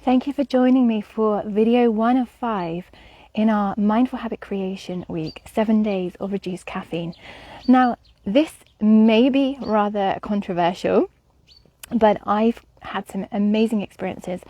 Thank you for joining me for video 1 of 5 in our Mindful Habit Creation Week, 7 days of reduced caffeine. Now, this may be rather controversial, but I've had some amazing experiences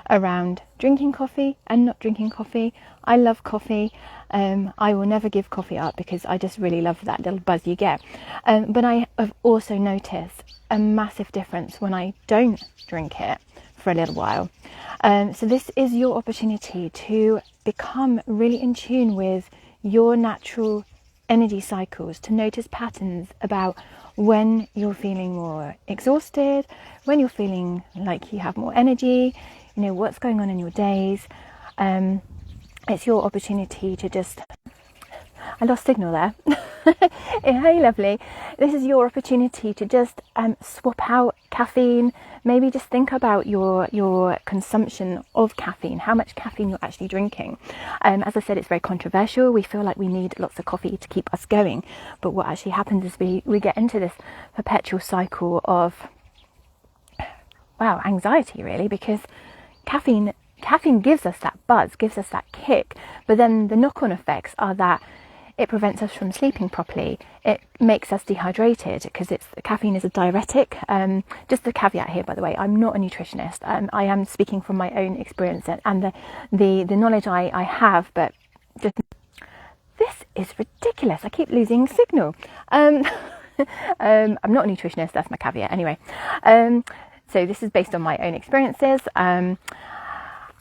around drinking coffee and not drinking coffee. I love coffee. I will never give coffee up because I just really love that little buzz you get. But I have also noticed a massive difference when I don't drink it for a little while. So this is your opportunity to become really in tune with your natural energy cycles, to notice patterns about when you're feeling more exhausted, when you're feeling like you have more energy, you know, what's going on in your days. It's your opportunity to just... I lost signal there. Hey, lovely. This is your opportunity to just swap out caffeine. Maybe just think about your consumption of caffeine, how much caffeine you're actually drinking. As I said, it's very controversial. We feel like we need lots of coffee to keep us going. But what actually happens is we get into this perpetual cycle of, anxiety really, because caffeine gives us that buzz, gives us that kick. But then the knock-on effects are that it prevents us from sleeping properly. It makes us dehydrated because caffeine is a diuretic. Just a caveat here, by the way, I'm not a nutritionist. I am speaking from my own experience and the knowledge I have. But just, this is ridiculous. I keep losing signal. I'm not a nutritionist. That's my caveat. Anyway, so this is based on my own experiences.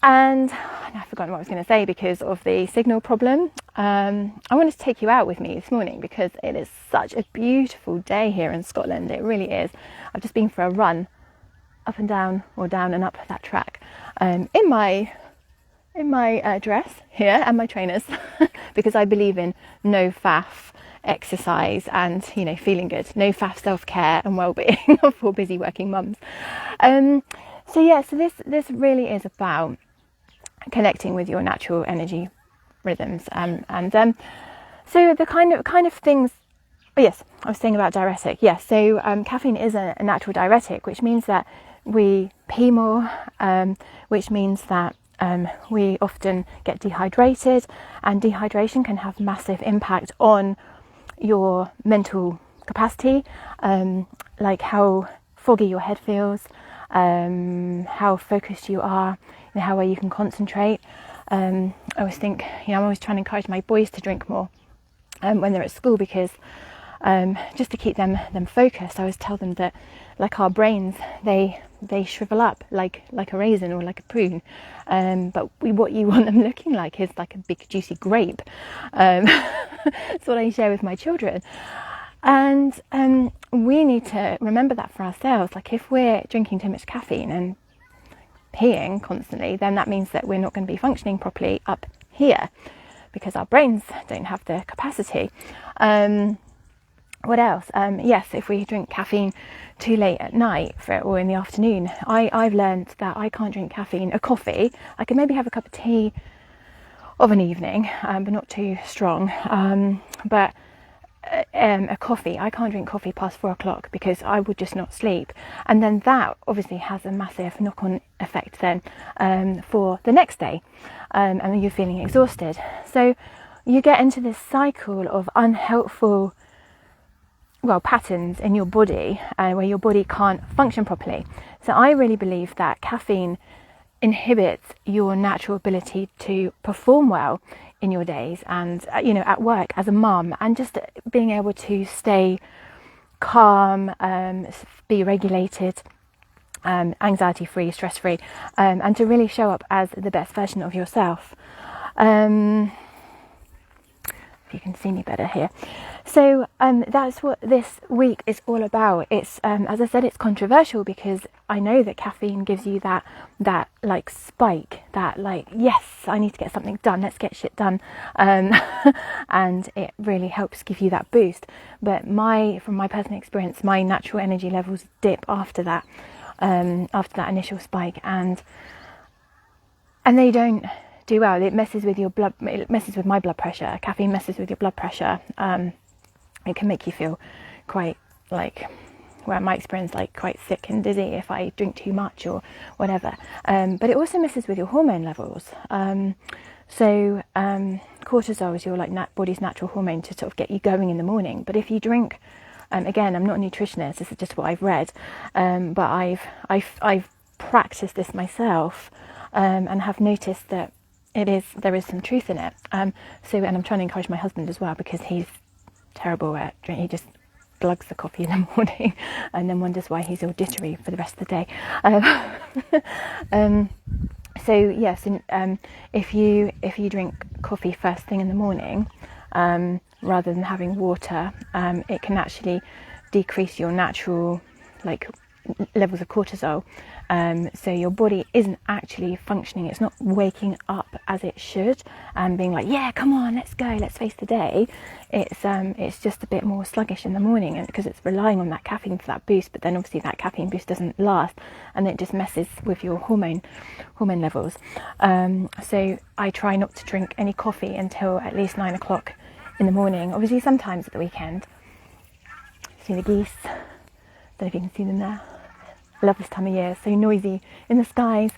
And I've forgotten what I was going to say because of the signal problem. I wanted to take you out with me this morning because it is such a beautiful day here in Scotland. It really is. I've just been for a run up and down, or down and up that track, in my dress here and my trainers because I believe in no faff exercise and, you know, feeling good, no faff self-care and well-being for busy working mums. So this really is about connecting with your natural energy rhythms, so the kind of things. Oh yes, I was saying about diuretic. Yes, so caffeine is a natural diuretic, which means that we pee more, which means that we often get dehydrated, and dehydration can have massive impact on your mental capacity, like how foggy your head feels, how focused you are, and how well you can concentrate. I always think, I'm always trying to encourage my boys to drink more when they're at school because just to keep them focused. I always tell them that, like our brains, they shrivel up like a raisin or like a prune, but what you want them looking like is like a big juicy grape. That's what I share with my children. And we need to remember that for ourselves. Like if we're drinking too much caffeine and peeing constantly, then that means that we're not going to be functioning properly up here because our brains don't have the capacity. What else? Yes, if we drink caffeine too late at night or in the afternoon, I've learned that I can't drink caffeine. A coffee, I can maybe have a cup of tea of an evening, but not too strong. But a coffee, I can't drink coffee past 4 o'clock because I would just not sleep, and then that obviously has a massive knock-on effect then for the next day, and you're feeling exhausted. So you get into this cycle of unhelpful patterns in your body where your body can't function properly. So I really believe that caffeine inhibits your natural ability to perform well in your days and at work as a mum, and just being able to stay calm, be regulated, anxiety free, stress free, and to really show up as the best version of yourself. If you can see me better here. So that's what this week is all about. It's as I said, it's controversial because I know that caffeine gives you that like spike, that like, yes, I need to get something done, let's get shit done, and it really helps give you that boost. But from my personal experience, my natural energy levels dip after that initial spike, and they don't do well. It messes with your blood. It messes with my blood pressure. Caffeine messes with your blood pressure. It can make you feel quite like where my experience like quite sick and dizzy if I drink too much or whatever. But it also messes with your hormone levels. So cortisol is your like body's natural hormone to sort of get you going in the morning. But if you drink, again, I'm not a nutritionist. This is just what I've read, but I've practiced this myself, and have noticed that there is some truth in it. And I'm trying to encourage my husband as well, because he's terrible at drinking. He just glugs the coffee in the morning and then wonders why he's all jittery for the rest of the day. So yes, if you drink coffee first thing in the morning, rather than having water, it can actually decrease your natural levels of cortisol. So your body isn't actually functioning. It's not waking up as it should and being like, yeah, come on, let's go, let's face the day. It's just a bit more sluggish in the morning, and because it's relying on that caffeine for that boost. But then obviously that caffeine boost doesn't last, and it just messes with your hormone levels. So I try not to drink any coffee until at least 9 o'clock in the morning. Obviously sometimes at the weekend. See the geese? Don't know if you can see them there. I love this time of year, so noisy in the skies.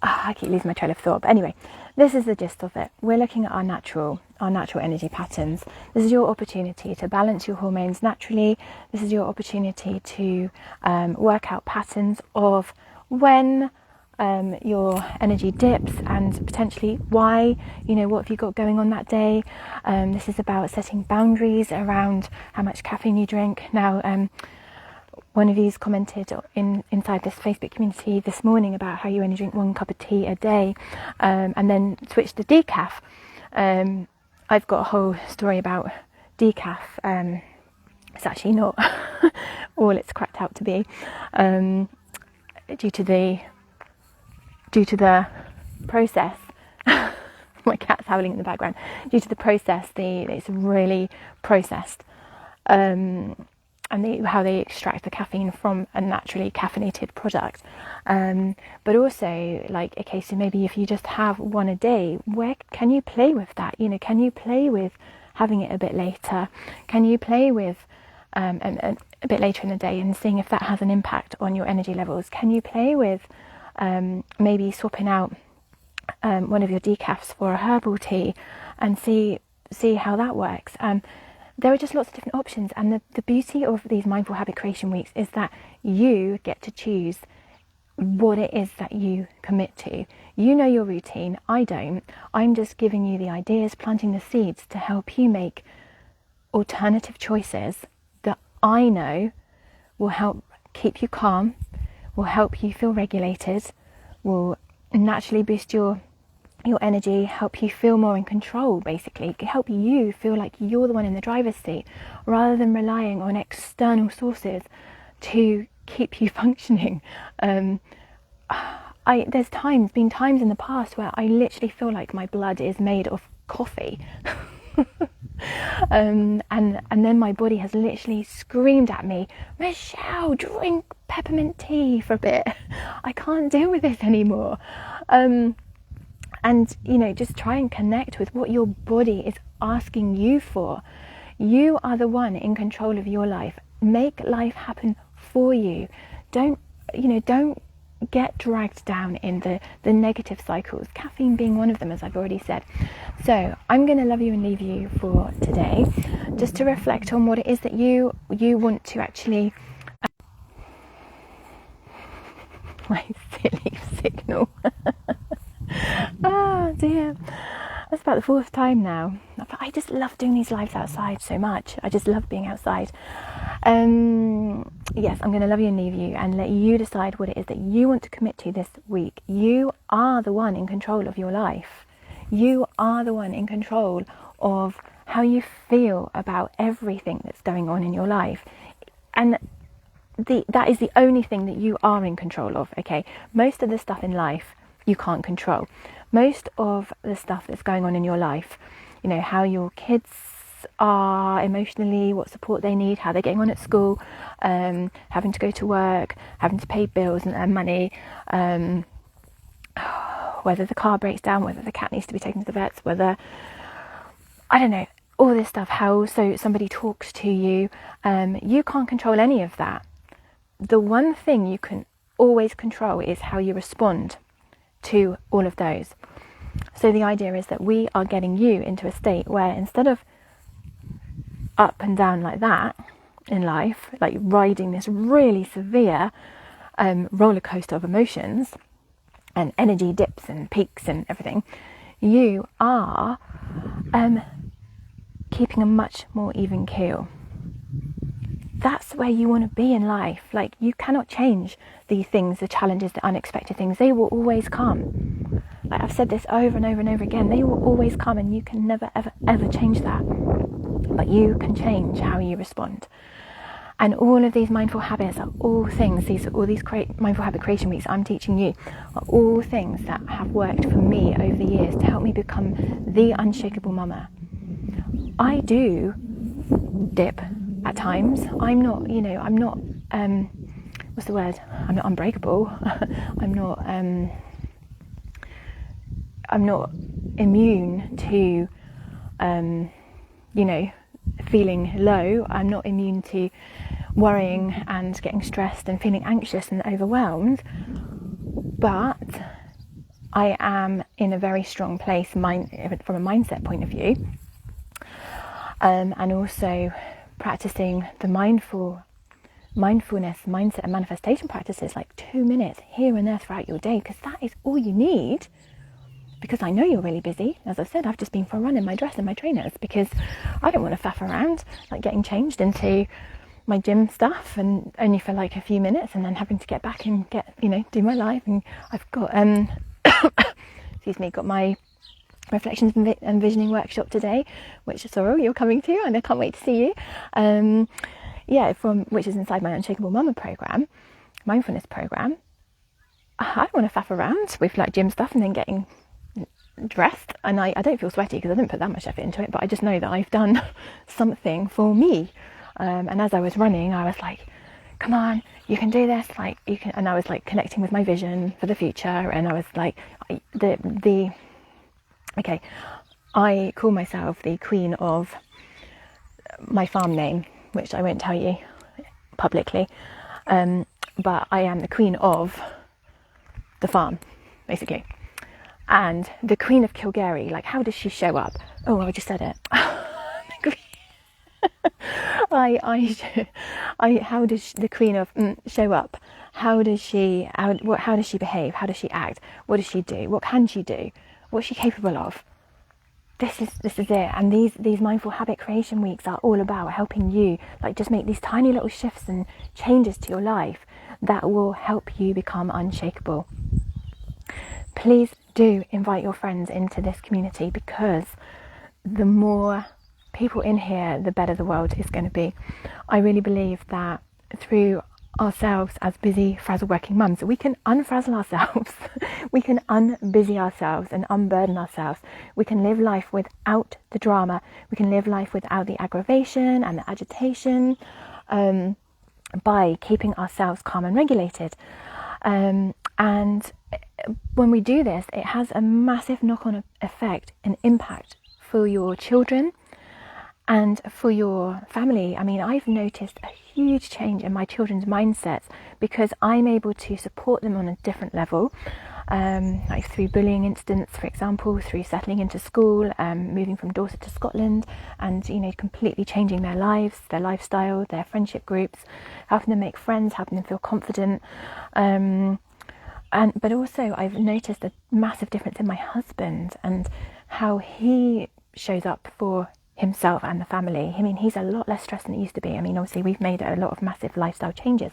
I keep losing my trail of thought, but anyway, this is the gist of it. We're looking at our natural energy patterns. This is your opportunity to balance your hormones naturally. This is your opportunity to work out patterns of when your energy dips, and potentially why, what have you got going on that day. This is about setting boundaries around how much caffeine you drink. Now, one of you's commented inside this Facebook community this morning about how you only drink 1 cup of tea a day, and then switched to decaf. I've got a whole story about decaf. It's actually not all it's cracked out to be, due to the process. My cat's howling in the background. Due to the process, it's really processed. And how they extract the caffeine from a naturally caffeinated product. But also, okay, so maybe if you just have 1 a day, where can you play with that? Can you play with having it a bit later? Can you play with a bit later in the day and seeing if that has an impact on your energy levels? Can you play with maybe swapping out one of your decafs for a herbal tea and see how that works? There are just lots of different options, and the beauty of these mindful habit creation weeks is that you get to choose what it is that you commit to. You know your routine, I don't. I'm just giving you the ideas, planting the seeds to help you make alternative choices that I know will help keep you calm, will help you feel regulated, will naturally boost your energy, help you feel more in control, basically help you feel like you're the one in the driver's seat, rather than relying on external sources to keep you functioning. There's been times in the past where I literally feel like my blood is made of coffee. And then my body has literally screamed at me, Michelle, drink peppermint tea for a bit. I can't deal with this anymore. And, just try and connect with what your body is asking you for. You are the one in control of your life. Make life happen for you. Don't get dragged down in the negative cycles, caffeine being one of them, as I've already said. So I'm going to love you and leave you for today, just to reflect on what it is that you want to actually... My silly signal. Oh dear, that's about the 4th time now. I just love doing these lives outside so much. I just love being outside. Yes, I'm going to love you and leave you and let you decide what it is that you want to commit to this week. You are the one in control of your life. You are the one in control of how you feel about everything that's going on in your life. And that is the only thing that you are in control of, okay? Most of the stuff in life you can't control. Most of the stuff that's going on in your life, how your kids are emotionally, what support they need, how they're getting on at school, having to go to work, having to pay bills and earn money, whether the car breaks down, whether the cat needs to be taken to the vets, whether, I don't know, all this stuff, how so somebody talks to you, you can't control any of that. The one thing you can always control is how you respond to all of those. So the idea is that we are getting you into a state where instead of up and down like that in life, like riding this really severe roller coaster of emotions and energy dips and peaks and everything, you are keeping a much more even keel. That's where you want to be in life. Like, you cannot change these things, the challenges, the unexpected things. They will always come. Like, I've said this over and over and over again. They will always come, and you can never, ever, ever change that. But you can change how you respond. And all of these mindful habits are all things, all these mindful habit creation weeks I'm teaching you are all things that have worked for me over the years to help me become the unshakable mama. I do dip at times. I'm not, what's the word? I'm not unbreakable. I'm not immune to, feeling low. I'm not immune to worrying and getting stressed and feeling anxious and overwhelmed. But I am in a very strong place from a mindset point of view. And also practicing the mindfulness, mindset and manifestation practices, like 2 minutes here and there throughout your day, because that is all you need. Because I know you're really busy. As I said, I've just been for a run in my dress and my trainers because I don't want to faff around, like getting changed into my gym stuff and only for like a few minutes and then having to get back and do my life. And I've got, got my reflections and visioning workshop today, which Sorrel, you're coming to, and I can't wait to see you. Which is inside my Unshakable Mama program, mindfulness program. I don't want to faff around with like gym stuff and then getting dressed, and I don't feel sweaty because I didn't put that much effort into it, but I just know that I've done something for me. And as I was running, I was like, come on, you can do this, like you can. And I was like connecting with my vision for the future, and I was like, I call myself the queen of my farm name, which I won't tell you publicly, but I am the queen of the farm, basically. And the Queen of Kilgary, like, how does she show up? Oh, I just said it. How does the Queen of show up? How does she behave? How does she act? What does she do? What can she do? What's she capable of? This is it. And these mindful habit creation weeks are all about helping you, like, just make these tiny little shifts and changes to your life that will help you become unshakable. Please do invite your friends into this community, because the more people in here, the better the world is going to be. I really believe that through ourselves as busy, frazzled working mums, we can unfrazzle ourselves, we can unbusy ourselves and unburden ourselves. We can live life without the drama, we can live life without the aggravation and the agitation, by keeping ourselves calm and regulated. And when we do this, it has a massive knock-on effect and impact for your children and for your family. I mean, I've noticed a huge change in my children's mindsets because I'm able to support them on a different level, like through bullying incidents, for example, through settling into school, moving from Dorset to Scotland, and completely changing their lives, their lifestyle, their friendship groups, helping them make friends, helping them feel confident. But also I've noticed a massive difference in my husband and how he shows up for himself and the family. I mean, he's a lot less stressed than he used to be. I mean, obviously we've made a lot of massive lifestyle changes,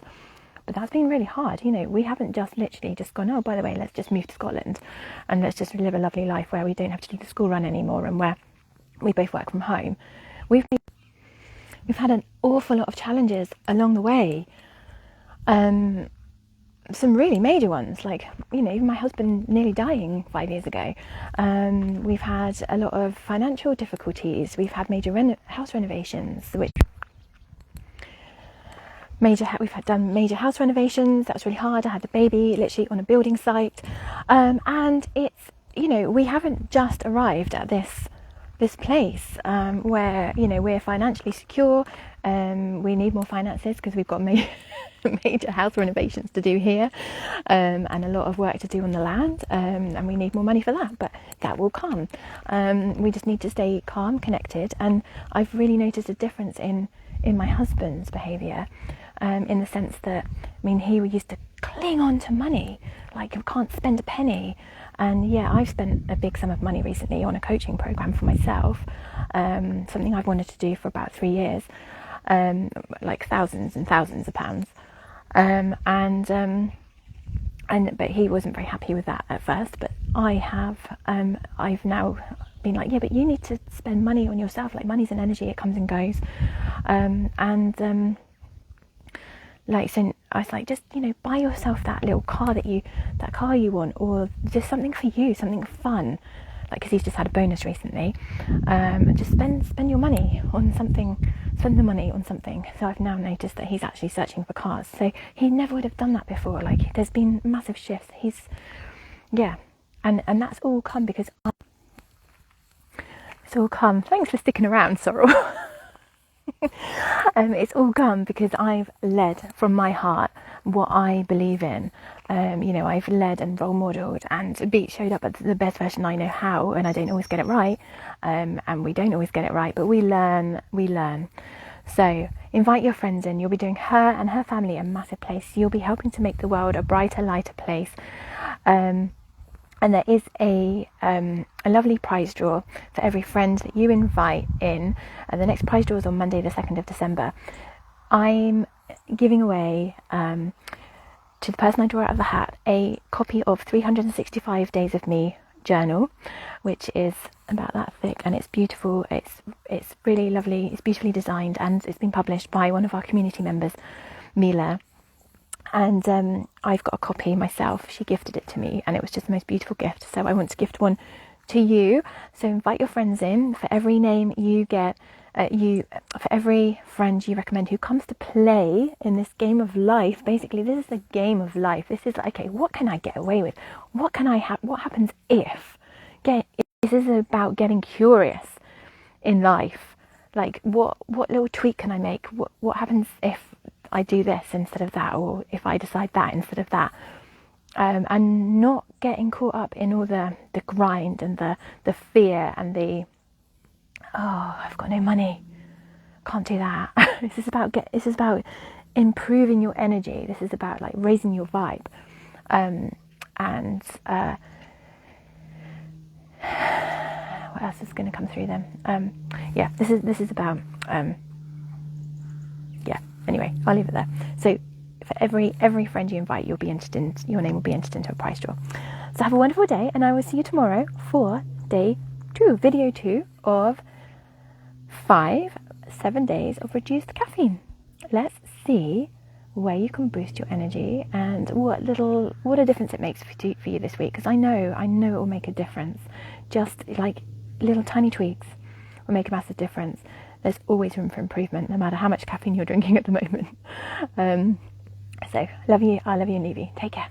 but that's been really hard. We haven't just literally just gone, oh, by the way, let's just move to Scotland and let's just live a lovely life where we don't have to do the school run anymore and where we both work from home. We've had an awful lot of challenges along the way. Some really major ones, like, even my husband nearly dying 5 years ago. We've had a lot of financial difficulties. We've had major house renovations, we've done major house renovations. That was really hard. I had the baby literally on a building site. And it's, we haven't just arrived at this this place where, you know, we're financially secure. We need more finances because we've got major house renovations to do here, and a lot of work to do on the land, and we need more money for that, but that will come. We just need to stay calm, connected, and I've really noticed a difference in my husband's behaviour, in the sense that, I mean, he used to cling on to money, like, I can't spend a penny. And yeah, I've spent a big sum of money recently on a coaching program for myself, something I've wanted to do for about 3 years, like thousands and thousands of pounds. But he wasn't very happy with that at first. But I've now been like, yeah, but you need to spend money on yourself. Like, money's an energy; it comes and goes. Like, so I was like, just, you know, buy yourself that little car that car you want, or just something for you, something fun. Like, because he's just had a bonus recently. Just spend your money on something. Spend the money on something. So I've now noticed that he's actually searching for cars. So he never would have done that before. Like, there's been massive shifts. And that's all come because it's all come. Thanks for sticking around, Sorrel. It's all come because I've led from my heart what I believe in. You know, I've led and role modelled and showed up at the best version I know how, and I don't always get it right, and we don't always get it right, but we learn. So invite your friends in. You'll be doing her and her family a massive place. You'll be helping to make the world a brighter, lighter place. And there is a lovely prize draw for every friend that you invite in. The next prize draw is on Monday, the 2nd of December. I'm giving away, to the person I draw out of the hat, a copy of 365 Days of Me journal, which is about that thick, and it's beautiful. It's really lovely. It's beautifully designed, and it's been published by one of our community members, Mila. And I've got a copy myself. She gifted it to me, and it was just the most beautiful gift. So I want to gift one to you. So invite your friends in. For every name you get, for every friend you recommend who comes to play in this game of life. Basically, this is the game of life. This is like, okay, what can I get away with? What can I have? What happens if? This is about getting curious in life. Like, what little tweak can I make? What happens if I do this instead of that, or if I decide that instead of that, and not getting caught up in all the grind and the fear and the, oh, I've got no money, can't do that. This is about improving your energy. This is about like raising your vibe, what else is going to come through then? This is about Anyway, I'll leave it there. So for every friend you invite, your name will be entered into a prize draw. So have a wonderful day, and I will see you tomorrow for video 2 of 7 days of reduced caffeine. Let's see where you can boost your energy and what a difference it makes for you this week. Because I know it will make a difference. Just like little tiny tweaks will make a massive difference. There's always room for improvement, no matter how much caffeine you're drinking at the moment. So, love you. I love you and leave you. Take care.